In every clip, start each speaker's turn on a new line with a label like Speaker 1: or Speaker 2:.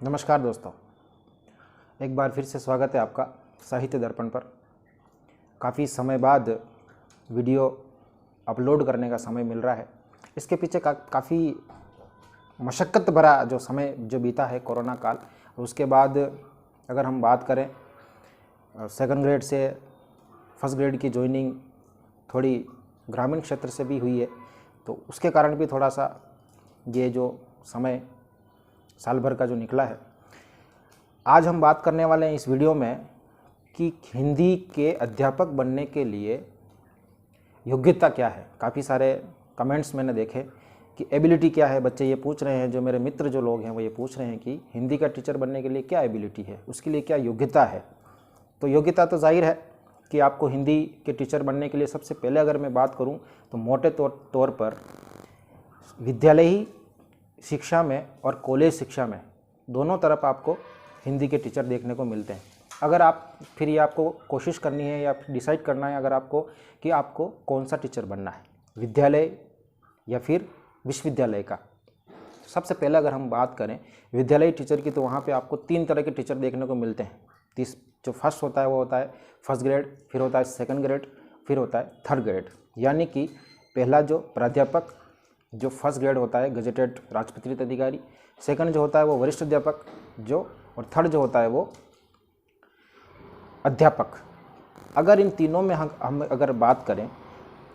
Speaker 1: नमस्कार दोस्तों, एक बार फिर से स्वागत है आपका साहित्य दर्पण पर। काफ़ी समय बाद वीडियो अपलोड करने का समय मिल रहा है। इसके पीछे काफ़ी मशक्क़त भरा जो समय जो बीता है कोरोना काल, उसके बाद अगर हम बात करें सेकंड ग्रेड से फर्स्ट ग्रेड की ज्वाइनिंग थोड़ी ग्रामीण क्षेत्र से भी हुई है, तो उसके कारण भी थोड़ा सा ये जो समय साल भर का जो निकला है। आज हम बात करने वाले हैं इस वीडियो में कि हिंदी के अध्यापक बनने के लिए योग्यता क्या है। काफ़ी सारे कमेंट्स मैंने देखे कि एबिलिटी क्या है, बच्चे ये पूछ रहे हैं, जो मेरे मित्र जो लोग हैं वो ये पूछ रहे हैं कि हिंदी का टीचर बनने के लिए क्या एबिलिटी है, उसके लिए क्या योग्यता है। तो योग्यता तो जाहिर है कि आपको हिंदी के टीचर बनने के लिए सबसे पहले अगर मैं बात करूँ तो मोटे तौर पर विद्यालयी शिक्षा में और कॉलेज शिक्षा में दोनों तरफ आपको हिंदी के टीचर देखने को मिलते हैं। अगर आप फिर ये आपको कोशिश करनी है या डिसाइड करना है अगर आपको कि आपको कौन सा टीचर बनना है, विद्यालय या फिर विश्वविद्यालय का। सबसे पहले अगर हम बात करें विद्यालय टीचर की, तो वहाँ पे आपको 3 तरह के टीचर देखने को मिलते हैं। जो फर्स्ट होता है वो होता है फर्स्ट ग्रेड, फिर होता है सेकंड ग्रेड, फिर होता है थर्ड ग्रेड। यानी कि पहला जो प्राध्यापक जो फर्स्ट ग्रेड होता है गजेटेड राजपत्रित अधिकारी, सेकंड जो होता है वो वरिष्ठ अध्यापक जो, और थर्ड जो होता है वो अध्यापक। अगर इन तीनों में हम अगर बात करें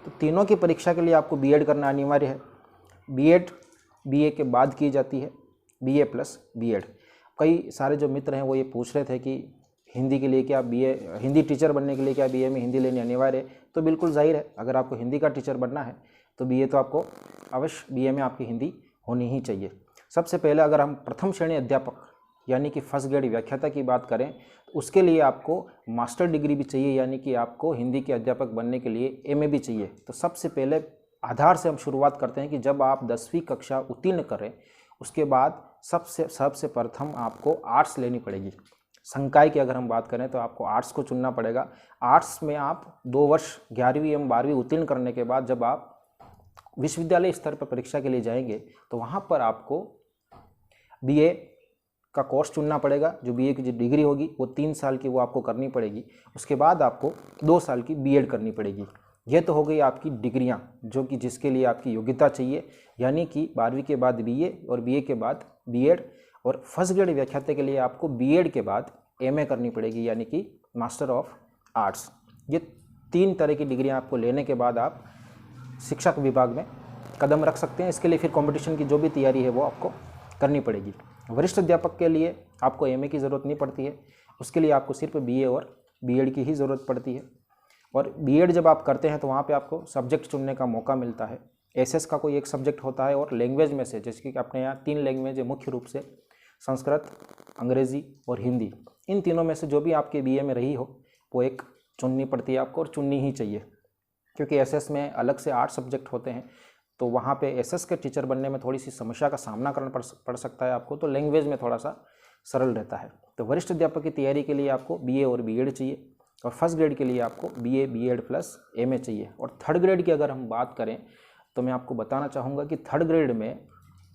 Speaker 1: तो तीनों की परीक्षा के लिए आपको बीएड करना अनिवार्य है। बीएड बीए के बाद की जाती है, बीए प्लस बीएड। कई सारे जो मित्र हैं वो ये पूछ रहे थे कि हिंदी के लिए क्या बीए, हिंदी टीचर बनने के लिए क्या बीए में हिंदी लेनी अनिवार्य है। तो बिल्कुल जाहिर है, अगर आपको हिंदी का टीचर बनना है तो बीए तो आपको अवश्य, बीए में आपकी हिंदी होनी ही चाहिए। सबसे पहले अगर हम प्रथम श्रेणी अध्यापक यानी कि फर्स्ट ग्रेड व्याख्याता की बात करें तो उसके लिए आपको मास्टर डिग्री भी चाहिए, यानी कि आपको हिंदी के अध्यापक बनने के लिए एमए भी चाहिए। तो सबसे पहले आधार से हम शुरुआत करते हैं कि जब आप 10वीं कक्षा उत्तीर्ण करें उसके बाद सबसे प्रथम आपको आर्ट्स लेनी पड़ेगी। संकाय की अगर हम बात करें तो आपको आर्ट्स को चुनना पड़ेगा। आर्ट्स में आप 2 वर्ष 11वीं एवं 12वीं उत्तीर्ण करने के बाद जब आप विश्वविद्यालय स्तर पर परीक्षा के लिए जाएंगे तो वहाँ पर आपको बीए का कोर्स चुनना पड़ेगा। जो बीए की जो डिग्री होगी वो 3 साल की वो आपको करनी पड़ेगी। उसके बाद आपको 2 साल की बीएड करनी पड़ेगी। ये तो हो गई आपकी डिग्रियाँ, जो कि जिसके लिए आपकी योग्यता चाहिए, यानी कि 12वीं के बाद बीए और बीए के बाद बीएड, और फर्स्ट ग्रेड व्याख्याता के लिए आपको बीएड के बाद एमए करनी पड़ेगी, यानी कि मास्टर ऑफ आर्ट्स। ये 3 तरह की डिग्रियाँ आपको लेने के बाद आप शिक्षक विभाग में कदम रख सकते हैं। इसके लिए फिर कंपटीशन की जो भी तैयारी है वो आपको करनी पड़ेगी। वरिष्ठ अध्यापक के लिए आपको एमए की ज़रूरत नहीं पड़ती है, उसके लिए आपको सिर्फ बीए और बीएड की ही ज़रूरत पड़ती है। और बीएड जब आप करते हैं तो वहाँ पे आपको सब्जेक्ट चुनने का मौका मिलता है। एसएस का कोई एक सब्जेक्ट होता है, और लैंग्वेज में से, जैसे कि अपने यहाँ 3 लैंग्वेज है मुख्य रूप से, संस्कृत, अंग्रेज़ी और हिंदी। इन तीनों में से जो भी आपके बीए में रही हो वो एक चुननी पड़ती है आपको, और चुननी ही चाहिए, क्योंकि एसएस में अलग से 8 सब्जेक्ट होते हैं। तो वहाँ पे एसएस के टीचर बनने में थोड़ी सी समस्या का सामना करना पड़ सकता है आपको, तो लैंग्वेज में थोड़ा सा सरल रहता है। तो वरिष्ठ अध्यापक की तैयारी के लिए आपको बीए और बीएड चाहिए, और फर्स्ट ग्रेड के लिए आपको बीए बीएड प्लस एमए चाहिए। और थर्ड ग्रेड की अगर हम बात करें तो मैं आपको बताना चाहूँगा कि थर्ड ग्रेड में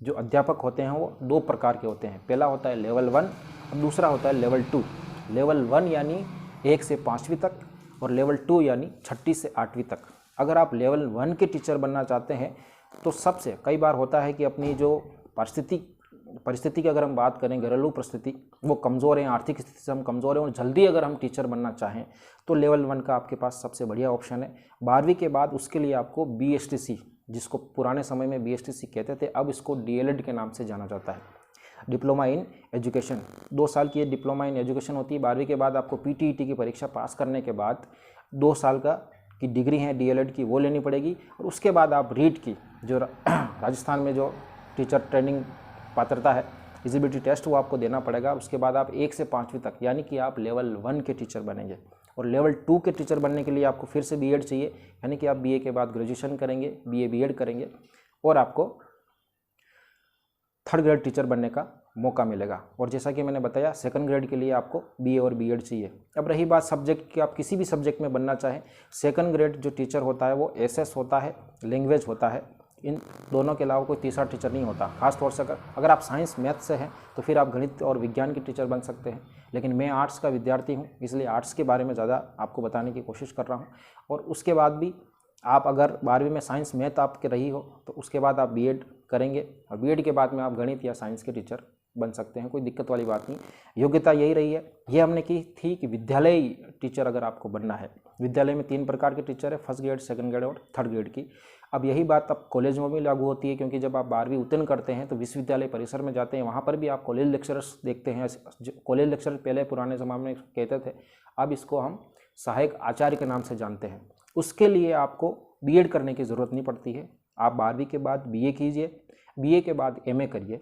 Speaker 1: जो अध्यापक होते हैं वो 2 प्रकार के होते हैं। पहला होता है लेवल 1 और दूसरा होता है लेवल 2। लेवल 1 यानी 1 से 5वीं तक, और लेवल 2 यानी 6ठी से 8वीं तक। अगर आप लेवल 1 के टीचर बनना चाहते हैं तो सबसे कई बार होता है कि अपनी जो परिस्थिति की अगर हम बात करें, घरेलू परिस्थिति वो कमज़ोर है, आर्थिक स्थिति से हम कमज़ोर हैं, और जल्दी अगर हम टीचर बनना चाहें तो लेवल 1 का आपके पास सबसे बढ़िया ऑप्शन है। 12वीं के बाद उसके लिए आपको बीएसटीसी, जिसको पुराने समय में बीएसटीसी कहते थे, अब इसको डीएलएड के नाम से जाना जाता है, डिप्लोमा इन एजुकेशन। 2 साल की ये डिप्लोमा इन एजुकेशन होती है। 12वीं के बाद आपको पीटीईटी की परीक्षा पास करने के बाद 2 साल की डिग्री है डीएलएड की, वो लेनी पड़ेगी। और उसके बाद आप रीट की, जो राजस्थान में जो टीचर ट्रेनिंग पात्रता है, एलिजिबिलिटी टेस्ट, वो आपको देना पड़ेगा। उसके बाद आप 1 से 5वीं तक, यानी कि आप लेवल 1 के टीचर बनेंगे। और लेवल 2 के टीचर बनने के लिए आपको फिर से बीएड चाहिए, यानी कि आप बीए के बाद ग्रेजुएशन करेंगे, बीए बीएड करेंगे, और आपको थर्ड ग्रेड टीचर बनने का मौका मिलेगा। और जैसा कि मैंने बताया, सेकंड ग्रेड के लिए आपको बीए और बीएड चाहिए। अब रही बात सब्जेक्ट की, आप किसी भी सब्जेक्ट में बनना चाहें, सेकंड ग्रेड जो टीचर होता है वो एसएस होता है, लैंग्वेज होता है, इन दोनों के अलावा कोई तीसरा टीचर नहीं होता। खास तौर से अगर आप साइंस मैथ से हैं तो फिर आप गणित और विज्ञान के टीचर बन सकते हैं, लेकिन मैं आर्ट्स का विद्यार्थी हूँ, इसलिए आर्ट्स के बारे में ज़्यादा आपको बताने की कोशिश कर रहा हूँ। और उसके बाद भी आप अगर 12वीं में साइंस मैथ आपके रही हो तो उसके बाद आप बीएड करेंगे, और बीएड के बाद में आप गणित या साइंस के टीचर बन सकते हैं, कोई दिक्कत वाली बात नहीं। योग्यता यही रही है, ये हमने की थी कि विद्यालय टीचर अगर आपको बनना है, विद्यालय में 3 प्रकार के टीचर है, फर्स्ट ग्रेड, सेकंड ग्रेड और थर्ड ग्रेड की। अब यही बात अब कॉलेज में भी लागू होती है, क्योंकि जब आप 12वीं उत्तीर्ण करते हैं तो विश्वविद्यालय परिसर में जाते हैं, वहाँ पर भी आप कॉलेज लेक्चरर्स देखते हैं। कॉलेज लेक्चरर पहले पुराने ज़माने में कहते थे, अब इसको हम सहायक आचार्य के नाम से जानते हैं। उसके लिए आपको बीएड करने की ज़रूरत नहीं पड़ती है। आप 12वीं के बाद बीए कीजिए, बीए के बाद एमए करिए,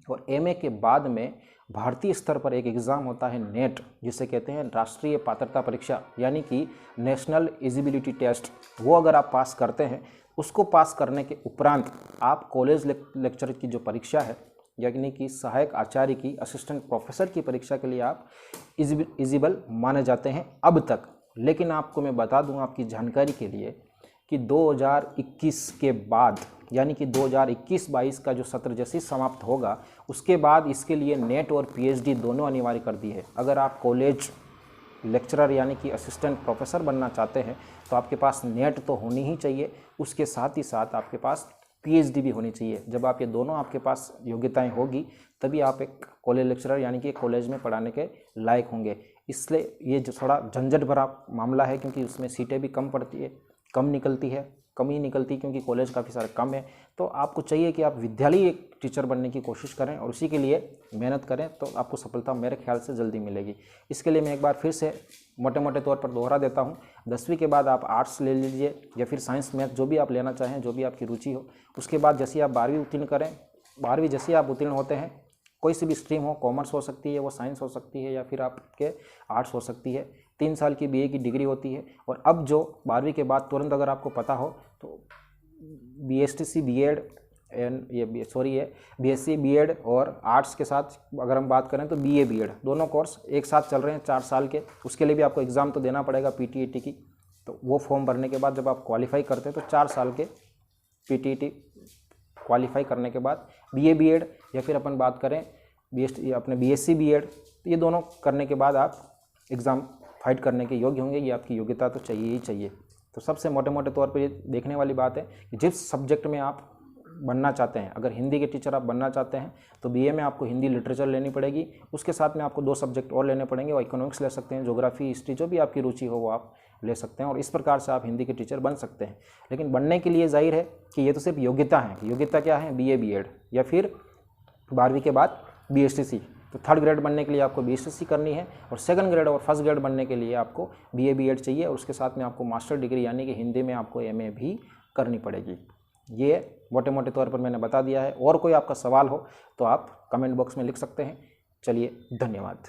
Speaker 1: और एमए के बाद में भारतीय स्तर पर एक एग्ज़ाम होता है नेट, जिसे कहते हैं राष्ट्रीय पात्रता परीक्षा, यानी कि नेशनल एलिजिबिलिटी टेस्ट। वो अगर आप पास करते हैं, उसको पास करने के उपरांत आप कॉलेज लेक्चर की जो परीक्षा है, यानी कि सहायक आचार्य की, असिस्टेंट प्रोफेसर की परीक्षा के लिए आप एलिजिबल माने जाते हैं अब तक। लेकिन आपको मैं बता दूं आपकी जानकारी के लिए कि 2021 के बाद, यानी कि 2021-22 का जो सत्र जैसे समाप्त होगा, उसके बाद इसके लिए नेट और पीएचडी दोनों अनिवार्य कर दी है। अगर आप कॉलेज लेक्चरर यानी कि असिस्टेंट प्रोफेसर बनना चाहते हैं तो आपके पास नेट तो होनी ही चाहिए, उसके साथ ही साथ आपके पास पीएचडी भी होनी चाहिए। जब आप ये दोनों आपके पास योग्यताएं होगी तभी आप एक कॉलेज लेक्चरर यानी कि कॉलेज में पढ़ाने के लायक होंगे। इसलिए ये जो थोड़ा झंझट भरा मामला है, क्योंकि उसमें सीटें भी कम पड़ती है, कम ही निकलती, क्योंकि कॉलेज काफ़ी सारे कम है। तो आपको चाहिए कि आप विद्यालय एक टीचर बनने की कोशिश करें और उसी के लिए मेहनत करें, तो आपको सफलता मेरे ख्याल से जल्दी मिलेगी। इसके लिए मैं एक बार फिर से मोटे मोटे तौर पर दोहरा देता हूँ। 10वीं के बाद आप आर्ट्स ले लीजिए या फिर साइंस मैथ, जो भी आप लेना चाहें, जो भी आपकी रुचि हो। उसके बाद जैसे आप 12वीं उत्तीर्ण करें, 12वीं जैसे आप उत्तीर्ण होते हैं, कोई सी भी स्ट्रीम हो, कॉमर्स हो सकती है, वो साइंस हो सकती है, या फिर आपके आर्ट्स हो सकती है, 3 साल की बीए की डिग्री होती है। और अब जो 12वीं के बाद तुरंत अगर आपको पता हो तो बीएससी बीएड बीएससी बीएड और आर्ट्स के साथ अगर हम बात करें तो बीए बीएड, दोनों कोर्स एक साथ चल रहे हैं 4 साल के। उसके लिए भी आपको एग्ज़ाम तो देना पड़ेगा पीटीईटी की, तो वो फॉर्म भरने के बाद जब आप क्वालिफाई करते हैं तो 4 साल के पीटीईटी क्वालिफाई करने के बाद बीए बीएड, या फिर अपन बात करें अपने बीएससी बीएड, तो ये दोनों करने के बाद आप एग्ज़ाम फाइट करने के योग्य होंगे। ये आपकी योग्यता तो चाहिए ही चाहिए। तो सबसे मोटे मोटे तौर पर ये देखने वाली बात है कि जिस सब्जेक्ट में आप बनना चाहते हैं, अगर हिंदी के टीचर आप बनना चाहते हैं तो बीए में आपको हिंदी लिटरेचर लेनी पड़ेगी, उसके साथ में आपको 2 सब्जेक्ट और लेने पड़ेंगे, और इकोनॉमिक्स ले सकते हैं, ज्योग्राफी, हिस्ट्री, जो भी आपकी रुचि हो वो आप ले सकते हैं, और इस प्रकार से आप हिंदी के टीचर बन सकते हैं। लेकिन बनने के लिए जाहिर है कि ये तो सिर्फ योग्यता है। योग्यता क्या है? बीए बीएड, या फिर 12वीं के बाद बीएसटीसी। तो थर्ड ग्रेड बनने के लिए आपको बीएसटीसी करनी है, और सेकंड ग्रेड और फर्स्ट ग्रेड बनने के लिए आपको बीए बीएड चाहिए, और उसके साथ में आपको मास्टर डिग्री यानी कि हिंदी में आपको एमए भी करनी पड़ेगी। ये मोटे मोटे तौर पर मैंने बता दिया है। और कोई आपका सवाल हो तो आप कमेंट बॉक्स में लिख सकते हैं। चलिए, धन्यवाद।